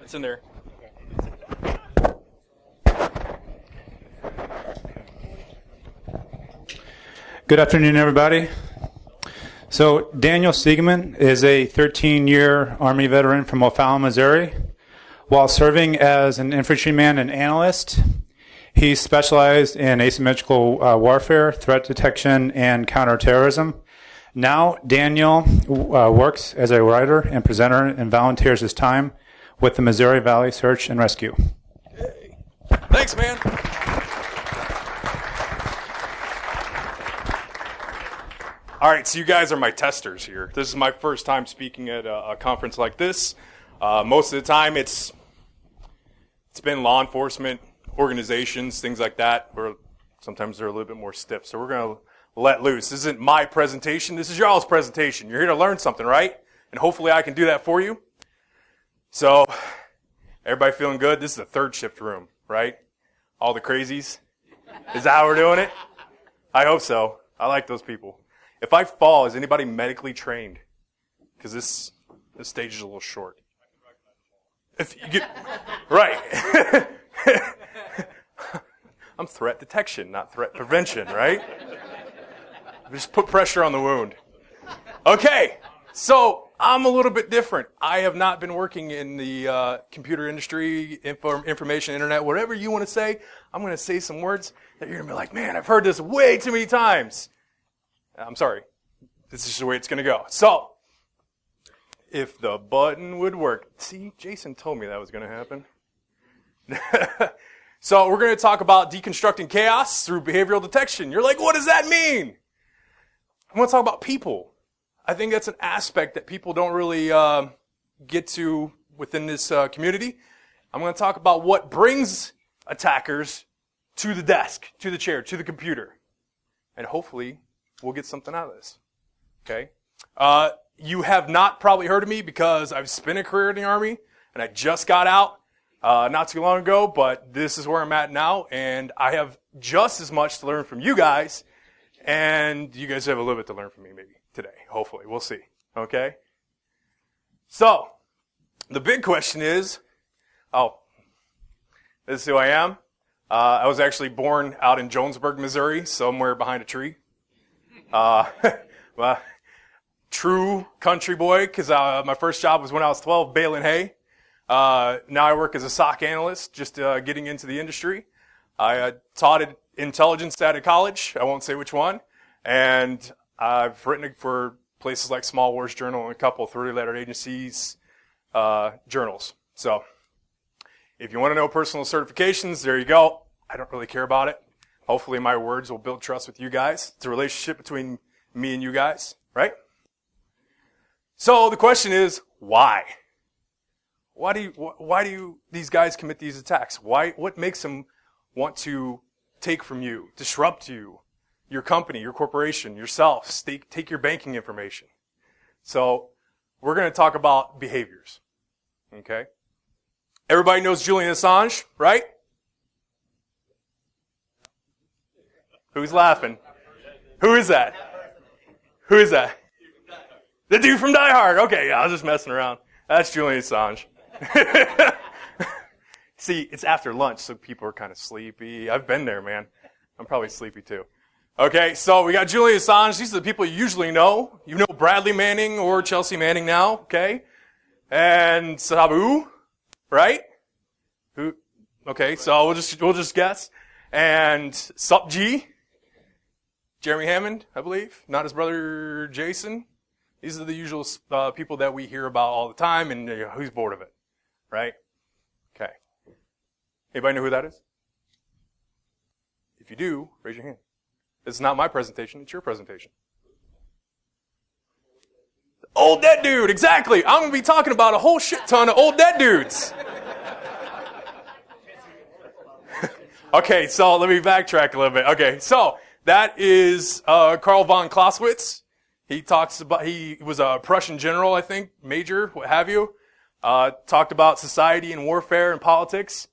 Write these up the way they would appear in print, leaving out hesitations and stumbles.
It's in there. Good afternoon, everybody. So Daniel Stiegman is a 13-year Army veteran from O'Fallon, Missouri. While serving as an infantryman and analyst, he specialized in asymmetrical warfare, threat detection, and counterterrorism. Now, Daniel works as a writer and presenter and volunteers his time with the Missouri Valley Search and Rescue. Hey. Thanks, man. All right, so you guys are my testers here. This is my first time speaking at a conference like this. Most of the time, it's been law enforcement organizations, things like that, where sometimes they're a little bit more stiff. So we're going to let loose. This isn't my presentation. This is y'all's presentation. You're here to learn something, right? And hopefully I can do that for you. So everybody feeling good? This is the third shift room, right? All the crazies? Is that how we're doing it? I hope so. I like those people. If I fall, is anybody medically trained? Because this stage is a little short. If you get, right. I'm threat detection, not threat prevention, right? Just put pressure on the wound. Okay, so I'm a little bit different. I have not been working in the computer industry, information, internet, whatever you want to say. I'm going to say some words that you're going to be like, man, I've heard this way too many times. I'm sorry. This is just the way it's going to go. So, if the button would work. See, Jason told me that was going to happen. So, we're going to talk about deconstructing chaos through behavioral detection. You're like, what does that mean? I want to talk about people. I think that's an aspect that people don't really get to within this community. I'm going to talk about what brings attackers to the desk, to the chair, to the computer. And hopefully, we'll get something out of this. Okay? You have not probably heard of me because I've spent a career in the Army, and I just got out not too long ago, but this is where I'm at now, and I have just as much to learn from you guys, and you guys have a little bit to learn from me maybe today. Hopefully. We'll see. Okay? So, the big question is, this is who I am. I was actually born out in Jonesburg, Missouri, somewhere behind a tree. Well, true country boy, because my first job was when I was 12, baling hay. Now I work as a SOC analyst, just getting into the industry. I taught intelligence at a college. I won't say which one. And I've written for places like Small Wars Journal and a couple of 30-letter agencies journals. So if you want to know personal certifications, there you go. I don't really care about it. Hopefully my words will build trust with you guys. It's a relationship between me and you guys, right? So the question is, why? Why do these guys commit these attacks? What makes them want to take from you, disrupt you, your company, your corporation, yourself, take your banking information? So we're going to talk about behaviors, okay? Everybody knows Julian Assange, right? Who's laughing? Who is that? Who is that? The dude from Die Hard. Okay, yeah, I was just messing around. That's Julian Assange. See, it's after lunch, so people are kind of sleepy. I've been there, man. I'm probably sleepy too. Okay, so we got Julian Assange. These are the people you usually know. You know Bradley Manning or Chelsea Manning now, okay? And Sabu, right? Who? Okay, so we'll just guess. And Sup G, Jeremy Hammond, I believe, not his brother Jason. These are the usual people that we hear about all the time, and who's bored of it, right? Okay. Anybody know who that is? If you do, raise your hand. It's not my presentation, it's your presentation. Old dead dude, exactly. I'm going to be talking about a whole shit ton of old dead dudes. Okay, so let me backtrack a little bit. Okay, so that is Karl von Clausewitz. He was a Prussian general, I think, major, what have you. Talked about society and warfare and politics.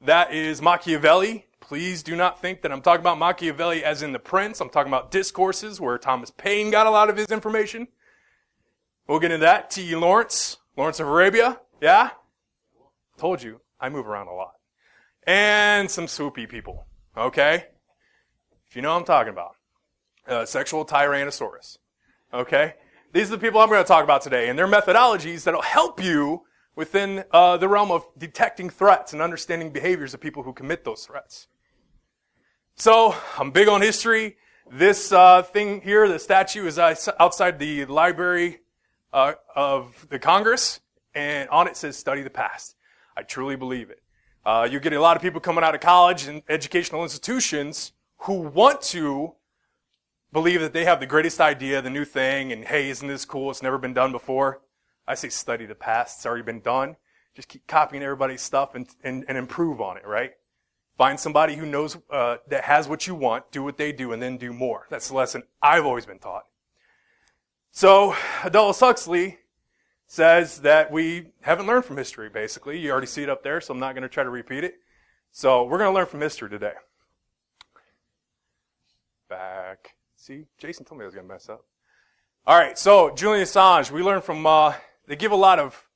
That is Machiavelli. Please do not think that I'm talking about Machiavelli as in The Prince. I'm talking about Discourses, where Thomas Paine got a lot of his information. We'll get into that. T.E. Lawrence of Arabia. Yeah? Told you, I move around a lot. And some swoopy people, okay? If you know what I'm talking about. Sexual Tyrannosaurus, okay? These are the people I'm going to talk about today, and their methodologies that'll help you within the realm of detecting threats and understanding behaviors of people who commit those threats. So, I'm big on history. This thing here, the statue, is outside the Library of the Congress, and on it says, study the past. I truly believe it. You get a lot of people coming out of college and educational institutions who want to believe that they have the greatest idea, the new thing, and hey, isn't this cool? It's never been done before. I say study the past. It's already been done. Just keep copying everybody's stuff and improve on it, right? Find somebody who knows, that has what you want, do what they do, and then do more. That's the lesson I've always been taught. So, Aldous Huxley says that we haven't learned from history, basically. You already see it up there, so I'm not going to try to repeat it. So, we're going to learn from history today. Back. See, Jason told me I was going to mess up. All right, so Julian Assange, we learn from, they give a lot of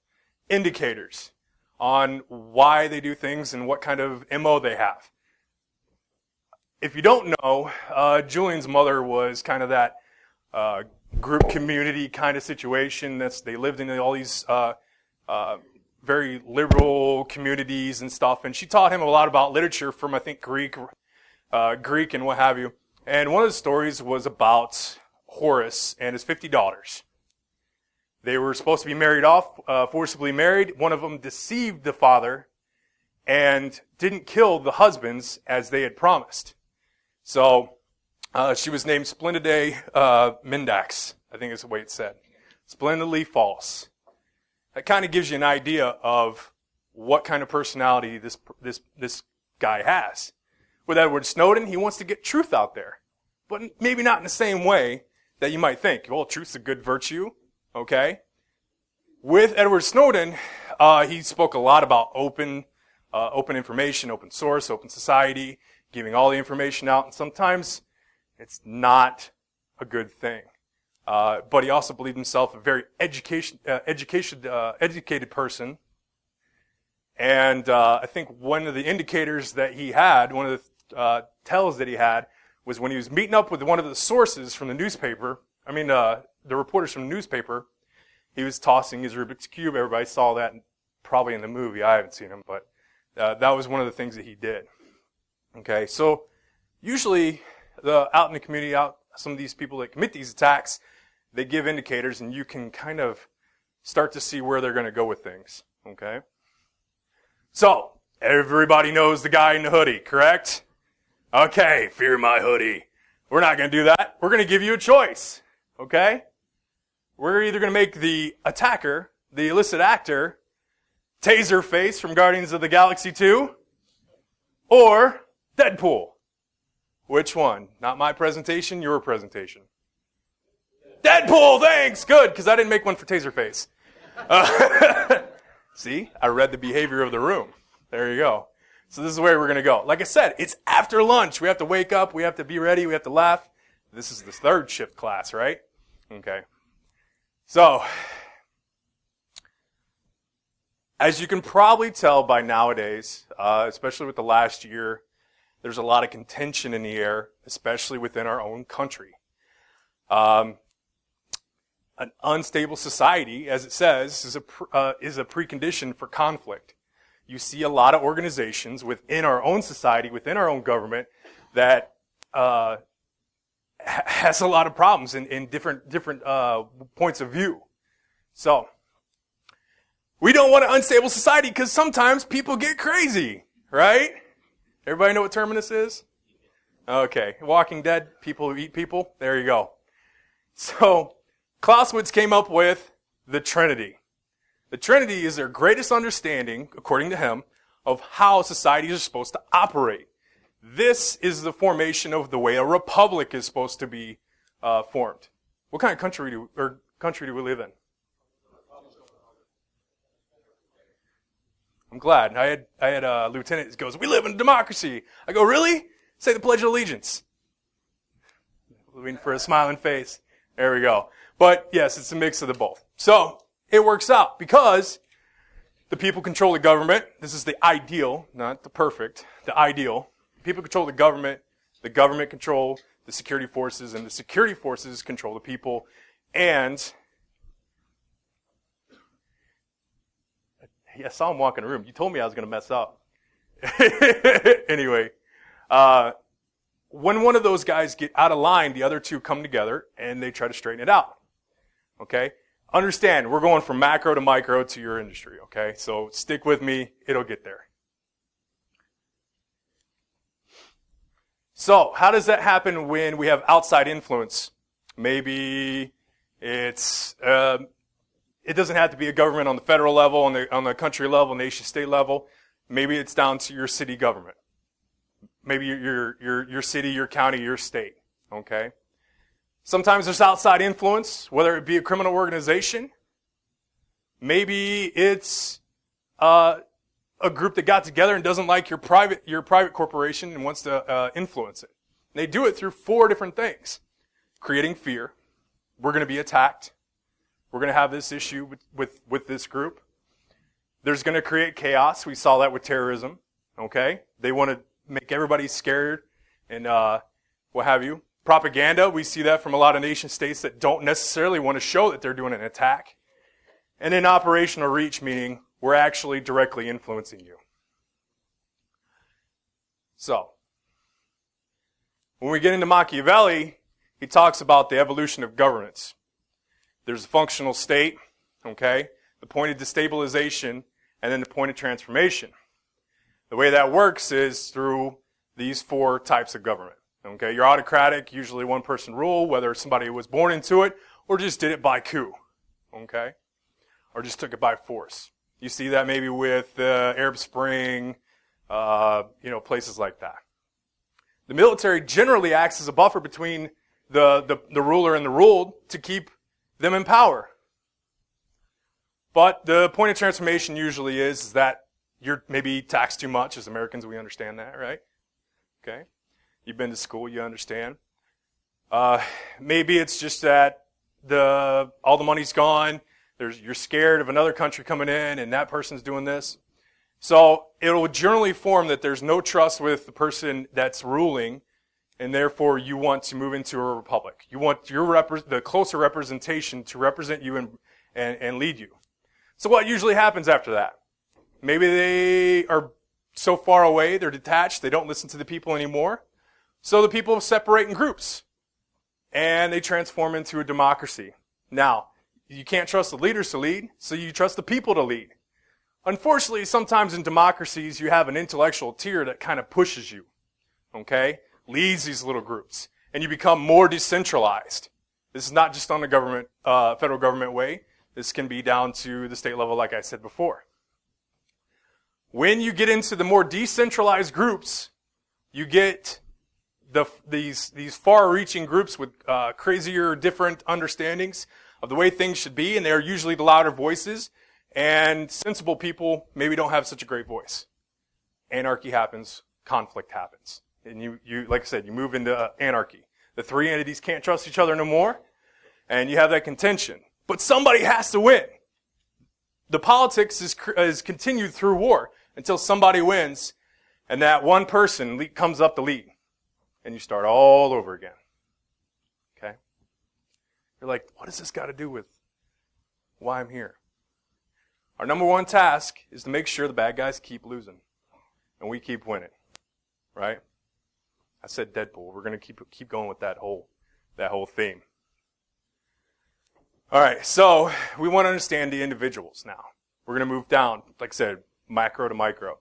indicators on why they do things and what kind of MO they have. If you don't know, Julian's mother was kind of that group community kind of situation. They lived in all these very liberal communities and stuff, and she taught him a lot about literature from, I think, Greek and what have you. And one of the stories was about Horace and his 50 daughters. They were supposed to be married off, forcibly married. One of them deceived the father and didn't kill the husbands as they had promised. So she was named Splendidae Mendax, I think is the way it's said. Splendidly false. That kind of gives you an idea of what kind of personality this guy has. With Edward Snowden, he wants to get truth out there, but maybe not in the same way that you might think. Well, truth's a good virtue. Okay. With Edward Snowden, he spoke a lot about open information, open source, open society, giving all the information out, and sometimes it's not a good thing. But he also believed himself a very educated person. And I think one of the indicators that he had, one of the tells that he had, was when he was meeting up with one of the sources from the newspaper, the reporters from the newspaper, he was tossing his Rubik's Cube. Everybody saw that probably in the movie. I haven't seen him, but that was one of the things that he did. Okay, so usually out in the community, some of these people that commit these attacks, they give indicators, and you can kind of start to see where they're going to go with things. Okay? So, everybody knows the guy in the hoodie, correct? Okay, fear my hoodie. We're not going to do that. We're going to give you a choice. Okay? We're either going to make the attacker, the illicit actor, Taserface from Guardians of the Galaxy 2, or Deadpool. Which one? Not my presentation, your presentation. Deadpool, thanks! Good, because I didn't make one for Taserface. See? I read the behavior of the room. There you go. So this is where we're going to go. Like I said, it's after lunch. We have to wake up. We have to be ready. We have to laugh. This is the third shift class, right? Okay. So, as you can probably tell by nowadays, especially with the last year, there's a lot of contention in the air, especially within our own country. An unstable society, as it says, is a precondition for conflict. You see a lot of organizations within our own society, within our own government, that has a lot of problems in different points of view. So, we don't want an unstable society because sometimes people get crazy, right? Everybody know what Terminus is? Okay. Walking Dead, people who eat people. There you go. So, Clausewitz came up with the Trinity. The Trinity is their greatest understanding, according to him, of how societies are supposed to operate. This is the formation of the way a republic is supposed to be formed. What kind of country do we live in? I'm glad. I had a lieutenant who goes, "We live in a democracy." I go, "Really?" Say the Pledge of Allegiance. Waiting for a smiling face. There we go. But yes, it's a mix of the both. So it works out because The people control the government. This is the ideal, not the perfect, the ideal. People control the government control the security forces, and the security forces control the people. And I saw him walk in the room. You told me I was going to mess up. Anyway, when one of those guys get out of line, the other two come together and they try to straighten it out. Okay? Understand, we're going from macro to micro to your industry, okay? So stick with me, it'll get there. So, how does that happen when we have outside influence? Maybe it doesn't have to be a government on the federal level, on the country level, nation state level. Maybe it's down to your city government. Maybe your city, your county, your state, okay? Sometimes there's outside influence, whether it be a criminal organization. Maybe it's a group that got together and doesn't like your private corporation and wants to influence it. And they do it through 4 different things. Creating fear. We're going to be attacked. We're going to have this issue with this group. There's going to create chaos. We saw that with terrorism. Okay? They want to make everybody scared and what have you. Propaganda, we see that from a lot of nation states that don't necessarily want to show that they're doing an attack. And then operational reach, meaning we're actually directly influencing you. So, when we get into Machiavelli, he talks about the evolution of governance. There's a functional state, okay, the point of destabilization, and then the point of transformation. The way that works is through these 4 types of government. Okay, you're autocratic, usually one-person rule, whether somebody was born into it or just did it by coup, okay, or just took it by force. You see that maybe with Arab Spring, places like that. The military generally acts as a buffer between the ruler and the ruled to keep them in power. But the point of transformation usually is that you're maybe taxed too much. As Americans, we understand that, right? Okay. You've been to school, you understand. Maybe it's just that all the money's gone. You're scared of another country coming in, and that person's doing this. So it will generally form that there's no trust with the person that's ruling, and therefore you want to move into a republic. You want the closer representation to represent you and lead you. So what usually happens after that? Maybe they are so far away, they're detached, they don't listen to the people anymore. So the people separate in groups, and they transform into a democracy. Now, you can't trust the leaders to lead, so you trust the people to lead. Unfortunately, sometimes in democracies, you have an intellectual tier that kind of pushes you, okay? Leads these little groups, and you become more decentralized. This is not just on the government, federal government way. This can be down to the state level, like I said before. When you get into the more decentralized groups, you get these far-reaching groups with crazier, different understandings of the way things should be, and they're usually the louder voices, and sensible people maybe don't have such a great voice. Anarchy happens, conflict happens. And you like I said, you move into anarchy. The 3 entities can't trust each other no more, and you have that contention. But somebody has to win. The politics is continued through war until somebody wins, and that one person comes up the lead. And you start all over again. Okay? You're like, what does this got to do with why I'm here? Our number 1 task is to make sure the bad guys keep losing. And we keep winning. Right? I said Deadpool. We're going to keep going with that whole theme. All right, so we want to understand the individuals now. We're going to move down, like I said, macro to micro.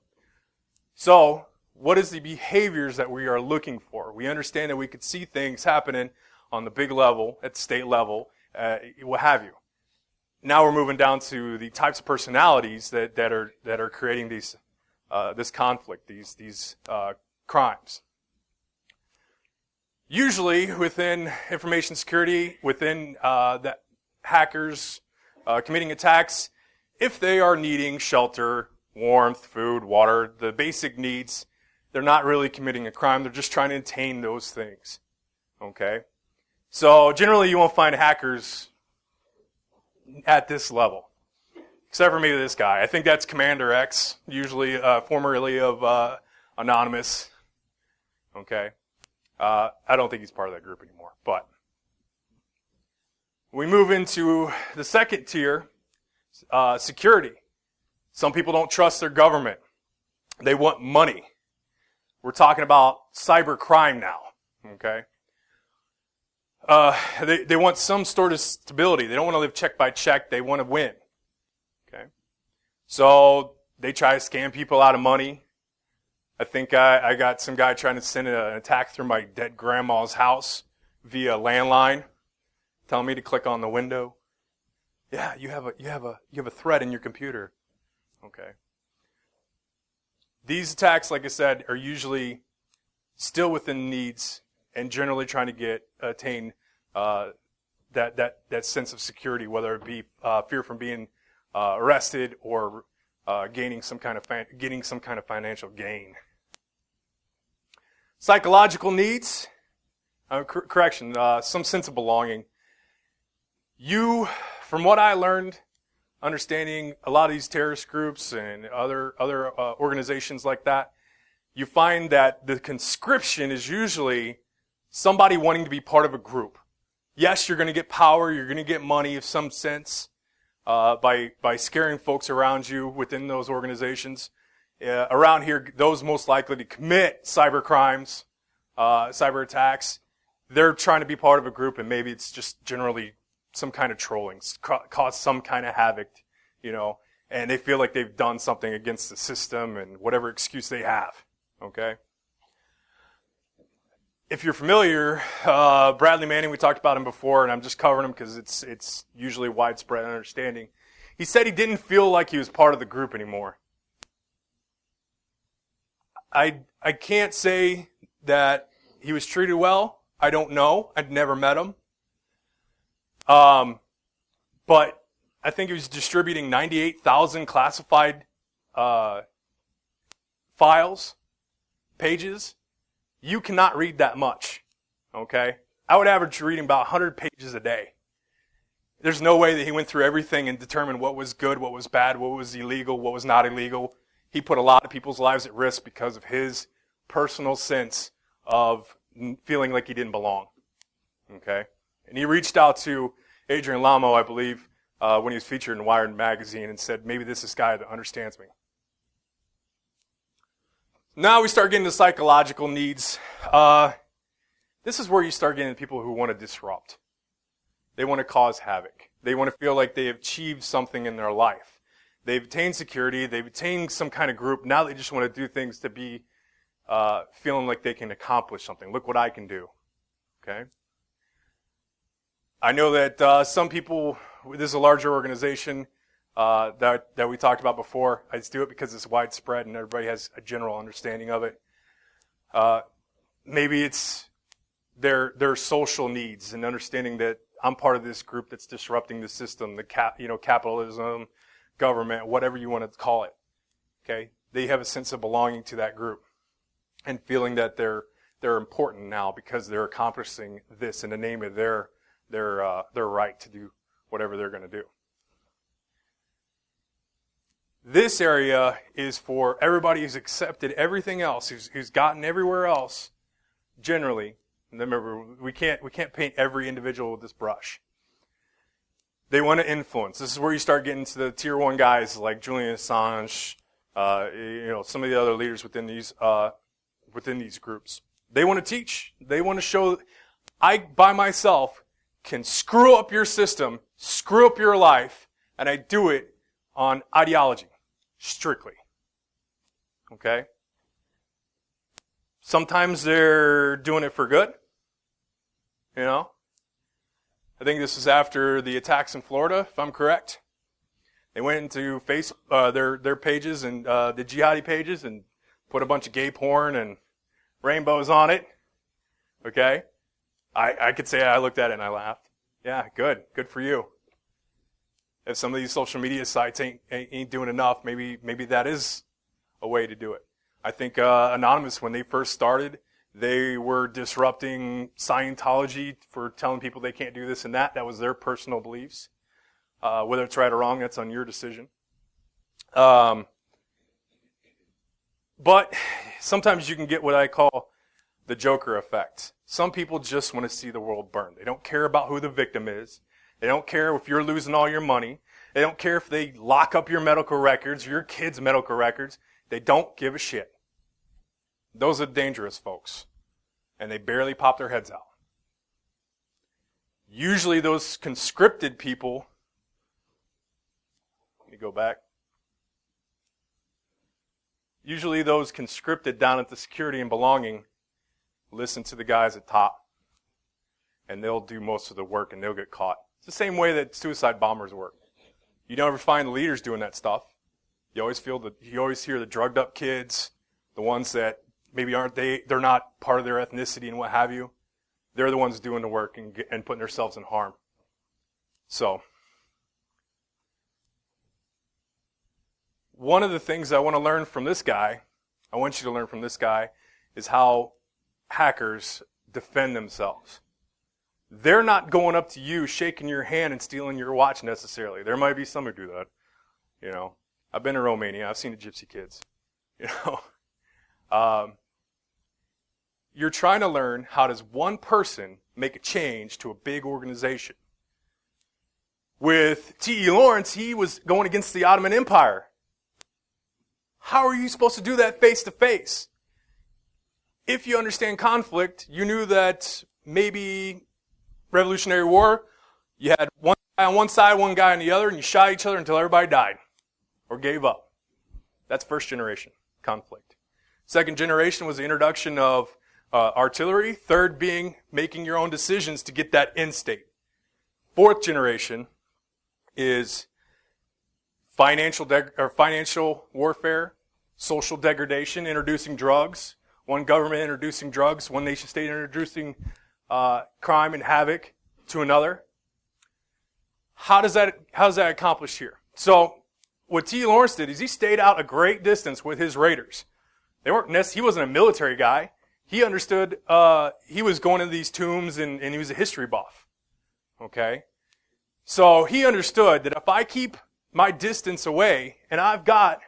So, what is the behaviors that we are looking for? We understand that we could see things happening on the big level, at the state level, what have you. Now we're moving down to the types of personalities that are creating this conflict, these crimes. Usually within information security, within the hackers committing attacks, if they are needing shelter, warmth, food, water, the basic needs, they're not really committing a crime. They're just trying to attain those things. Okay? So generally you won't find hackers at this level. Except for maybe this guy. I think that's Commander X, usually formerly of Anonymous. Okay. I don't think he's part of that group anymore. But we move into the second tier, security. Some people don't trust their government. They want money. We're talking about cyber crime now. Okay. They want some sort of stability. They don't want to live check by check. They want to win. Okay. So they try to scam people out of money. I think I got some guy trying to send an attack through my dead grandma's house via landline, telling me to click on the window. Yeah, you have a threat in your computer. Okay. These attacks, like I said, are usually still within needs and generally trying to attain that sense of security, whether it be fear from being arrested or gaining some kind of financial gain. Psychological needs, some sense of belonging. You, from what I learned, understanding a lot of these terrorist groups and other organizations like that, you find that the conscription is usually somebody wanting to be part of a group. Yes, you're going to get power, you're going to get money of some sense by scaring folks around you within those organizations. Around here, those most likely to commit cyber crimes, cyber attacks, they're trying to be part of a group, and maybe it's just generally some kind of trolling, cause some kind of havoc, and they feel like they've done something against the system and whatever excuse they have, okay? If you're familiar, Bradley Manning, we talked about him before, and I'm just covering him because it's usually widespread understanding. He said he didn't feel like he was part of the group anymore. I can't say that he was treated well. I don't know. I'd never met him. But I think he was distributing 98,000 classified files, pages. You cannot read that much, okay? I would average reading about 100 pages a day. There's no way that he went through everything and determined what was good, what was bad, what was illegal, what was not illegal. He put a lot of people's lives at risk because of his personal sense of feeling like he didn't belong, okay? And he reached out to Adrian Lamo, I believe, when he was featured in Wired magazine and said, maybe this is this guy that understands me. Now we start getting to psychological needs. This is where you start getting people who want to disrupt. They want to cause havoc. They want to feel like they have achieved something in their life. They've attained security. They've attained some kind of group. Now they just want to do things to be feeling like they can accomplish something. Look what I can do. Okay? I know that some people, this is a larger organization that we talked about before. I just do it because it's widespread and everybody has a general understanding of it. Maybe it's their social needs and understanding that I'm part of this group that's disrupting the system, capitalism, government, whatever you want to call it. Okay? They have a sense of belonging to that group and feeling that they're important now because they're accomplishing this in the name of their right to do whatever they're going to do. This area is for everybody who's accepted everything else, who's gotten everywhere else, generally. And remember, we can't paint every individual with this brush. They want to influence. This is where you start getting to the tier 1 guys like Julian Assange, some of the other leaders within these groups. They want to teach. They want to show I, by myself, can screw up your system, screw up your life, and I do it on ideology, strictly. Okay? Sometimes they're doing it for good, I think this is after the attacks in Florida, if I'm correct. They went into their pages and the jihadi pages and put a bunch of gay porn and rainbows on it. Okay? I could say I looked at it and I laughed. Yeah, good for you. If some of these social media sites ain't doing enough, maybe that is a way to do it. I think Anonymous, when they first started, they were disrupting Scientology for telling people they can't do this and that. That was their personal beliefs. Whether it's right or wrong, that's on your decision. But sometimes you can get what I call the Joker effect. Some people just want to see the world burn. They don't care about who the victim is. They don't care if you're losing all your money. They don't care if they lock up your medical records, your kids' medical records. They don't give a shit. Those are dangerous folks. And they barely pop their heads out. Usually those conscripted people, let me go back. Usually those conscripted down at the security and belonging listen to the guys at top. And they'll do most of the work and they'll get caught. It's the same way that suicide bombers work. You never find the leaders doing that stuff. You always hear the drugged up kids, the ones that maybe they're not part of their ethnicity and what have you. They're the ones doing the work and putting themselves in harm. So, one of the things I want to learn from this guy, I want you to learn from this guy, is how hackers defend themselves. They're not going up to you, shaking your hand and stealing your watch necessarily. There might be some who do that. You know, I've been to Romania. I've seen the gypsy kids. You know, you're trying to learn how does one person make a change to a big organization. With T.E. Lawrence, he was going against the Ottoman Empire. How are you supposed to do that face to face? If you understand conflict, you knew that maybe Revolutionary War, you had one guy on one side, one guy on the other, and you shot each other until everybody died or gave up. That's first generation conflict. Second generation was the introduction of artillery. Third being making your own decisions to get that end state. Fourth generation is financial warfare, social degradation, introducing drugs. One government introducing drugs, one nation state introducing crime and havoc to another. How's that accomplished here? So what T. Lawrence did is he stayed out a great distance with his raiders. He wasn't a military guy. He understood, he was going into these tombs and he was a history buff. Okay? So he understood that if I keep my distance away and I've got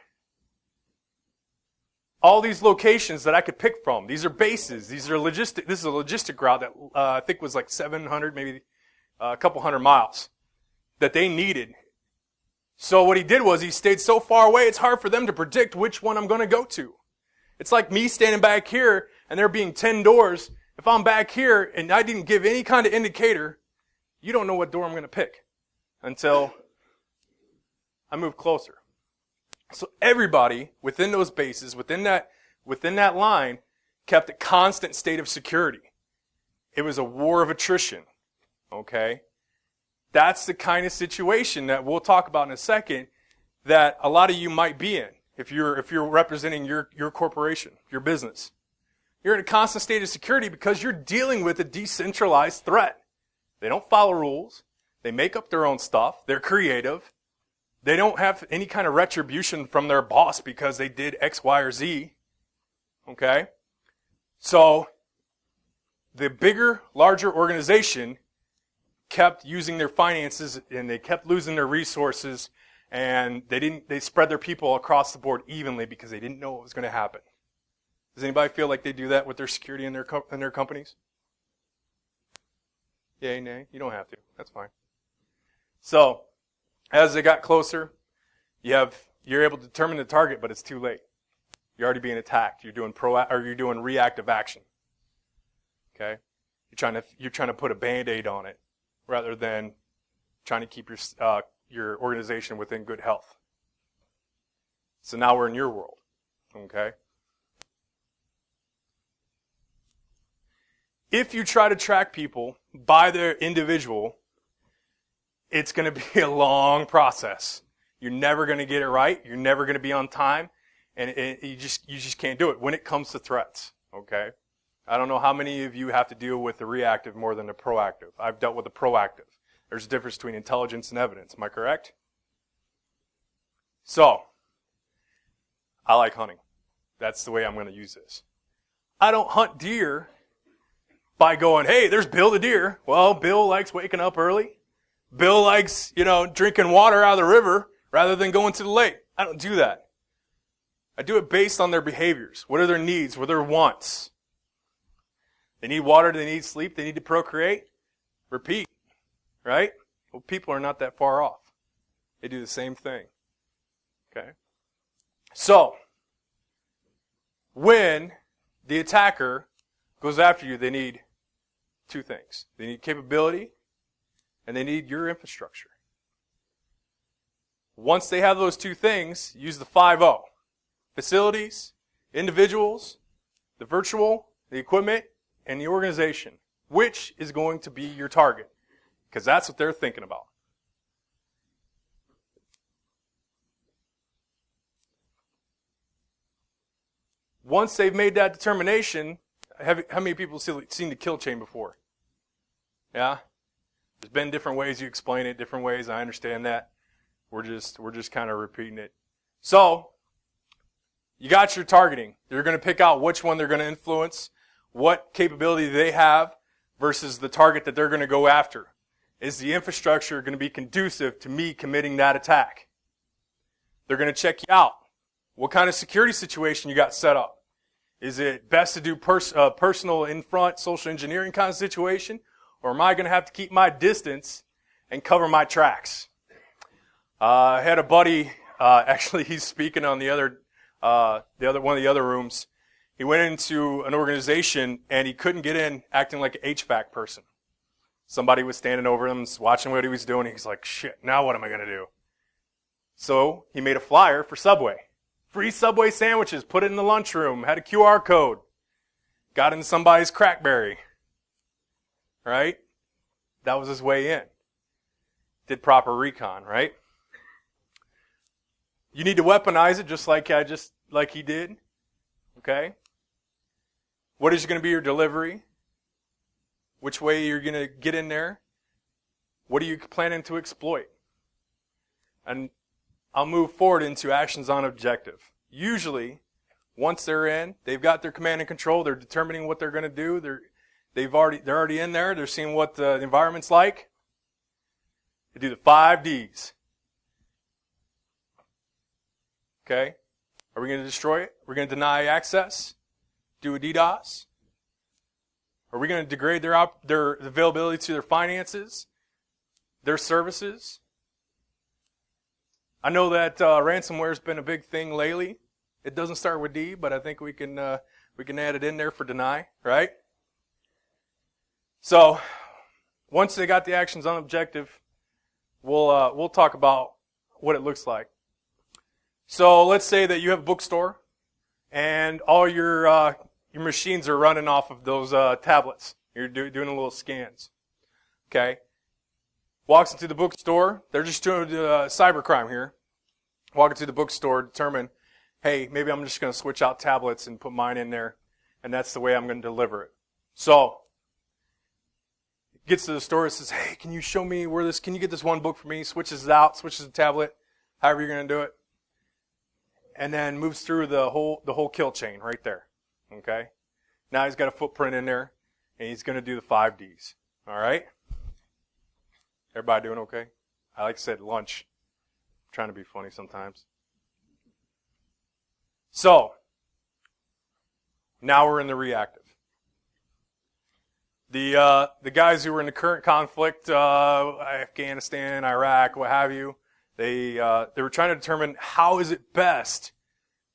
all these locations that I could pick from, these are bases, these are logistic, this is a logistic route that I think was like 700, maybe a couple hundred miles that they needed. So what he did was he stayed so far away, it's hard for them to predict which one I'm going to go to. It's like me standing back here and there being 10 doors. If I'm back here and I didn't give any kind of indicator, you don't know what door I'm going to pick until I move closer. So everybody within those bases, within that line, kept a constant state of security. It was a war of attrition. Okay? That's the kind of situation that we'll talk about in a second that a lot of you might be in if you're representing your corporation, your business. You're in a constant state of security because you're dealing with a decentralized threat. They don't follow rules. They make up their own stuff. They're creative. They don't have any kind of retribution from their boss because they did X, Y, or Z. Okay? So, the bigger, larger organization kept using their finances and they kept losing their resources and they spread their people across the board evenly because they didn't know what was going to happen. Does anybody feel like they do that with their security in their companies? Yay, nay? You don't have to. That's fine. So, as they got closer, you're able to determine the target, but it's too late. You're already being attacked. You're doing reactive action. Okay? You're trying to put a Band-Aid on it rather than trying to keep your organization within good health. So now we're in your world. Okay? If you try to track people by their individual, it's going to be a long process. You're never going to get it right. You're never going to be on time. And you just can't do it when it comes to threats. Okay? I don't know how many of you have to deal with the reactive more than the proactive. I've dealt with the proactive. There's a difference between intelligence and evidence. Am I correct? So, I like hunting. That's the way I'm going to use this. I don't hunt deer by going, hey, there's Bill the deer. Well, Bill likes waking up early. Bill likes, drinking water out of the river rather than going to the lake. I don't do that. I do it based on their behaviors. What are their needs? What are their wants? They need water, they need sleep, they need to procreate. Repeat, right? Well, people are not that far off. They do the same thing. Okay? So, when the attacker goes after you, they need two things. They need capability, and they need your infrastructure. Once they have those two things, use the 5-0. Facilities, individuals, the virtual, the equipment, and the organization. Which is going to be your target? Because that's what they're thinking about. Once they've made that determination, how many people have seen the kill chain before? Yeah? There's been different ways you explain it, different ways. I understand that. We're just kind of repeating it. So, you got your targeting. They're going to pick out which one they're going to influence, what capability they have versus the target that they're going to go after. Is the infrastructure going to be conducive to me committing that attack? They're going to check you out. What kind of security situation you got set up? Is it best to do personal in front social engineering kind of situation? Or am I going to have to keep my distance and cover my tracks? I had a buddy, actually he's speaking on one of the other rooms. He went into an organization and he couldn't get in acting like an HVAC person. Somebody was standing over him, watching what he was doing. He's like, shit, now what am I going to do? So he made a flyer for Subway. Free Subway sandwiches, put it in the lunchroom, had a QR code. Got in somebody's crackberry. Right? That was his way in. Did proper recon, right? You need to weaponize it just like he did. Okay? What is going to be your delivery? Which way you're going to get in there? What are you planning to exploit? And I'll move forward into actions on objective. Usually, once they're in, they've got their command and control, they're determining what they're going to do, they're already in there, they're seeing what the environment's like. They do the 5 Ds. Okay? Are we going to destroy it? We're going to deny access? Do a DDoS? Are we going to degrade their availability to their finances? Their services? I know that ransomware has been a big thing lately. It doesn't start with D, but I think we can add it in there for deny, right? So, once they got the actions on objective, we'll talk about what it looks like. So let's say that you have a bookstore, and all your machines are running off of those tablets. You're doing little scans. Okay. Walks into the bookstore. They're just doing cybercrime here. Walk into the bookstore, determine, hey, maybe I'm just going to switch out tablets and put mine in there, and that's the way I'm going to deliver it. So, gets to the store and says, hey, can you show me can you get this one book for me? Switches it out, switches the tablet, however you're going to do it. And then moves through the whole kill chain right there. Okay? Now he's got a footprint in there, and he's going to do the 5 Ds. All right? Everybody doing okay? Like I said, lunch. I'm trying to be funny sometimes. So, now we're in the reactive. The guys who were in the current conflict, Afghanistan, Iraq, what have you, they were trying to determine how is it best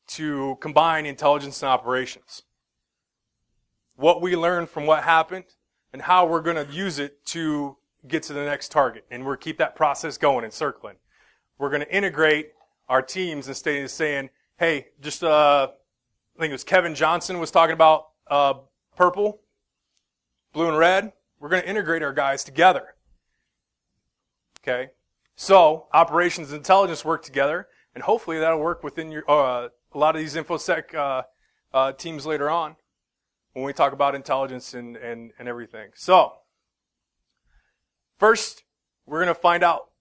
to combine intelligence and operations. What we learned from what happened and how we're going to use it to get to the next target. And we'll keep that process going and circling. We're going to integrate our teams instead of saying, hey, just, I think it was Kevin Johnson was talking about purple, blue and red. We're going to integrate our guys together. Okay? So, operations and intelligence work together, and hopefully that'll work within your a lot of these InfoSec teams later on when we talk about intelligence and everything. So, first, we're going to find out,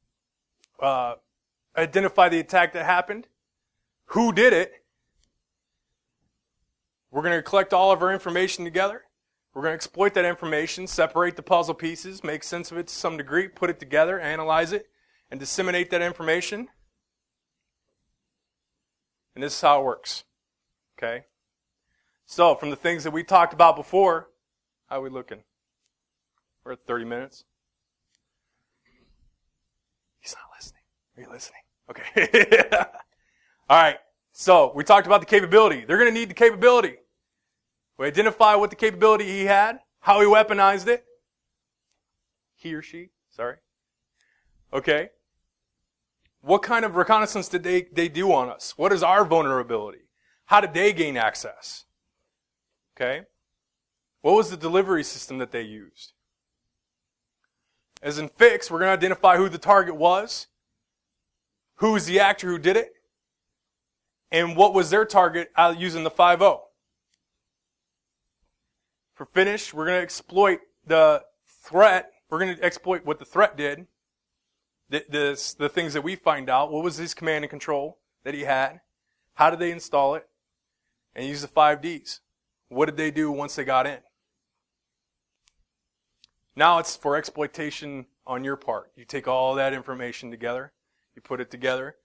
identify the attack that happened, who did it. We're going to collect all of our information together. We're going to exploit that information, separate the puzzle pieces, make sense of it to some degree, put it together, analyze it, and disseminate that information. And this is how it works. Okay? So, from the things that we talked about before, how are we looking? We're at 30 minutes. He's not listening. Are you listening? Okay. All right. So, we talked about the capability. They're going to need the capability. We identify what the capability he had, how he weaponized it. He or she, sorry. Okay. What kind of reconnaissance did they do on us? What is our vulnerability? How did they gain access? Okay. What was the delivery system that they used? As in fix, we're going to identify who the target was, who was the actor who did it, and what was their target using the 5.0. For finish, we're going to exploit the threat. We're going to exploit what the threat did, the things that we find out. What was his command and control that he had? How did they install it? And use the 5Ds. What did they do once they got in? Now it's for exploitation on your part. You take all that information together. You put it together.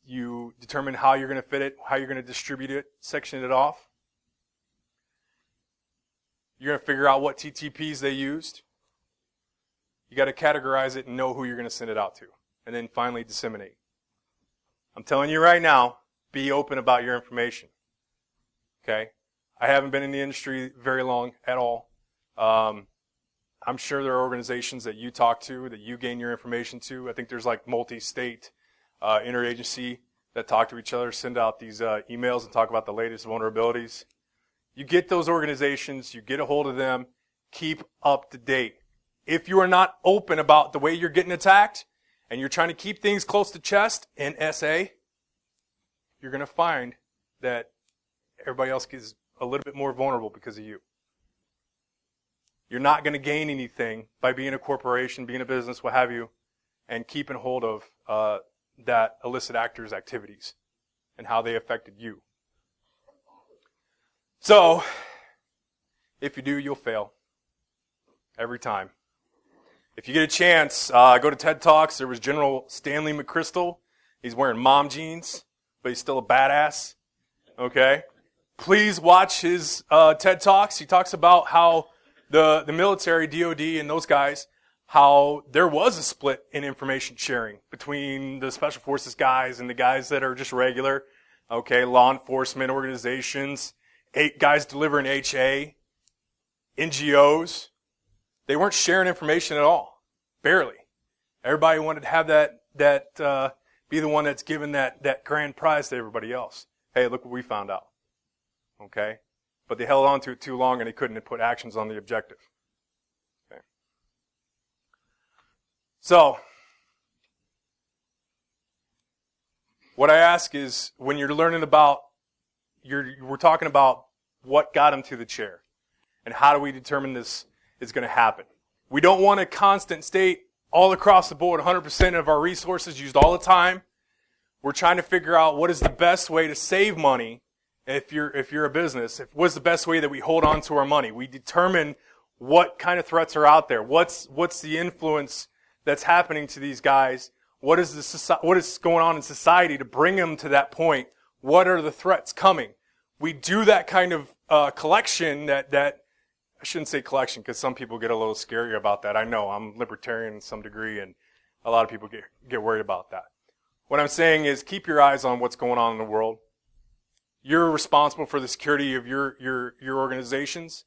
You determine how you're going to fit it, how you're going to distribute it, section it off. You're going to figure out what TTPs they used. You got to categorize it and know who you're going to send it out to. And then finally disseminate. I'm telling you right now, be open about your information. Okay? I haven't been in the industry very long at all. I'm sure there are organizations that you talk to, that you gain your information to. I think there's like multi-state interagency that talk to each other, send out these emails and talk about the latest vulnerabilities. You get those organizations, you get a hold of them, keep up to date. If you are not open about the way you're getting attacked, and you're trying to keep things close to chest in SA, you're going to find that everybody else is a little bit more vulnerable because of you. You're not going to gain anything by being a corporation, being a business, what have you, and keeping hold of that illicit actor's activities and how they affected you. So, if you do, you'll fail. Every time. If you get a chance, go to TED Talks. There was General Stanley McChrystal. He's wearing mom jeans, but he's still a badass. Okay? Please watch his TED Talks. He talks about how the military, DOD, and those guys, how there was a split in information sharing between the Special Forces guys and the guys that are just regular, okay, law enforcement organizations, 8 guys delivering HA, NGOs. They weren't sharing information at all. Barely. Everybody wanted to have that be the one that's given that grand prize to everybody else. Hey, look what we found out. Okay? But they held on to it too long and they couldn't put actions on the objective. Okay. So, what I ask is, when you're learning about, we're talking about what got him to the chair. And how do we determine this is going to happen? We don't want a constant state all across the board, 100% of our resources used all the time. We're trying to figure out what is the best way to save money. If you're a business, what's the best way that we hold on to our money? We determine what kind of threats are out there. What's the influence that's happening to these guys? What is going on in society to bring them to that point? What are the threats coming? We do that kind of collection that I shouldn't say collection because some people get a little scary about that. I know I'm libertarian to some degree, and a lot of people get worried about that. What I'm saying is keep your eyes on what's going on in the world. You're responsible for the security of your organizations.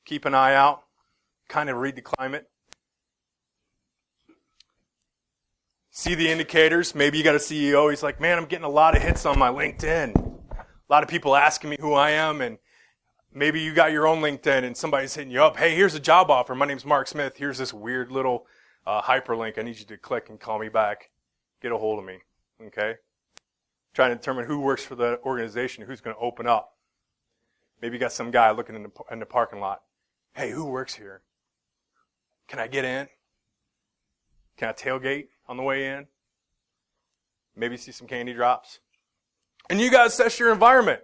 Keep an eye out. Kind of read the climate. See the indicators. Maybe you got a CEO. He's like, man, I'm getting a lot of hits on my LinkedIn. A lot of people asking me who I am, and maybe you got your own LinkedIn and somebody's hitting you up. Hey, here's a job offer. My name's Mark Smith. Here's this weird little hyperlink. I need you to click and call me back. Get a hold of me. Okay? Trying to determine who works for the organization, who's going to open up. Maybe you got some guy looking in the parking lot. Hey, who works here? Can I get in? Can I tailgate on the way in? Maybe see some candy drops. And you got to assess your environment.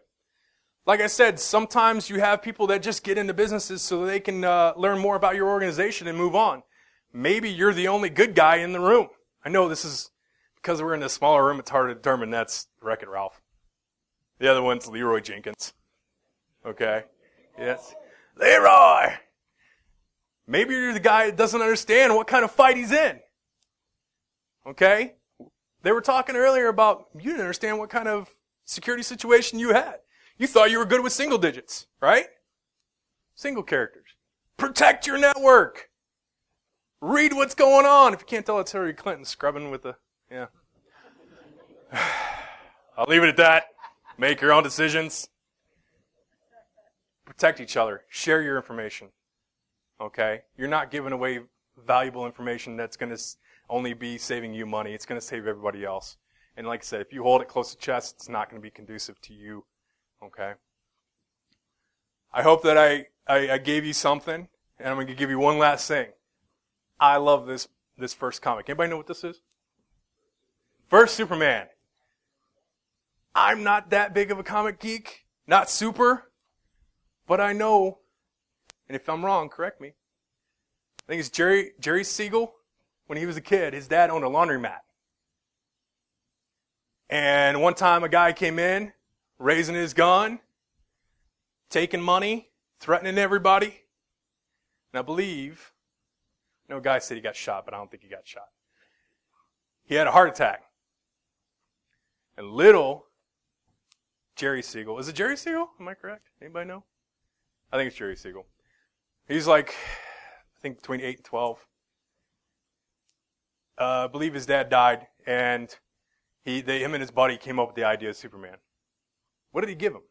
Like I said, sometimes you have people that just get into businesses so they can learn more about your organization and move on. Maybe you're the only good guy in the room. I know this is, because we're in a smaller room, it's hard to determine. That's Wreck-It Ralph. The other one's Leroy Jenkins. Okay? Yes. Leroy! Maybe you're the guy that doesn't understand what kind of fight he's in. Okay? They were talking earlier about you didn't understand what kind of security situation you had. You thought you were good with single digits, right? Single characters. Protect your network. Read what's going on. If you can't tell, it's Hillary Clinton scrubbing with the, yeah. I'll leave it at that. Make your own decisions. Protect each other. Share your information. Okay? You're not giving away valuable information that's going to only be saving you money. It's going to save everybody else. And like I said, if you hold it close to chest, it's not going to be conducive to you. Okay? I hope that I gave you something, and I'm going to give you one last thing. I love this first comic. Anybody know what this is? First Superman. I'm not that big of a comic geek. Not super. But I know, and if I'm wrong, correct me. I think it's Jerry Siegel. When he was a kid, his dad owned a laundromat. And one time a guy came in, raising his gun, taking money, threatening everybody. And I believe, no guy said he got shot, but I don't think he got shot. He had a heart attack. And little Jerry Siegel, is it Jerry Siegel? Am I correct? Anybody know? I think it's Jerry Siegel. He's like, I think between 8 and 12. I believe his dad died, and him and his buddy came up with the idea of Superman. What did he give him?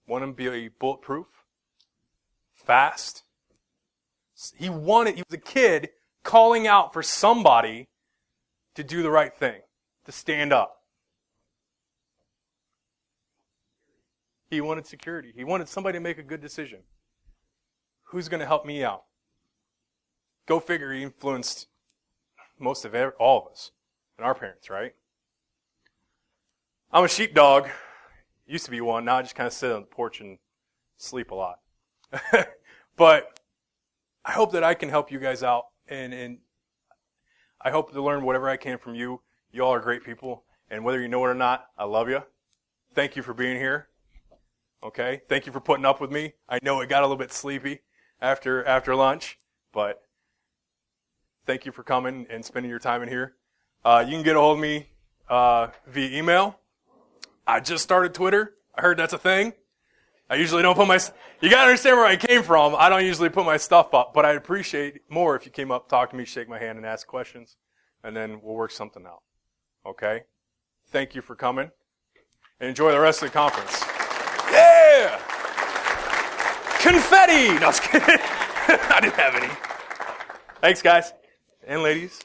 Want him to be bulletproof? Fast? He was a kid calling out for somebody to do the right thing, to stand up. He wanted security. He wanted somebody to make a good decision. Who's going to help me out? Go figure, he influenced most of all of us and our parents, right? I'm a sheepdog. Used to be one. Now I just kind of sit on the porch and sleep a lot. But I hope that I can help you guys out, and I hope to learn whatever I can from you. You all are great people, and whether you know it or not, I love you. Thank you for being here. Okay? Thank you for putting up with me. I know it got a little bit sleepy after lunch, but thank you for coming and spending your time in here. You can get a hold of me via email. I just started Twitter. I heard that's a thing. I usually don't put you gotta understand where I came from. I don't usually put my stuff up, but I'd appreciate more if you came up, talk to me, shake my hand, and ask questions, and then we'll work something out. Okay? Thank you for coming, and enjoy the rest of the conference. Yeah! Confetti! No, I was kidding. I didn't have any. Thanks, guys. And ladies.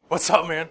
What's up, man?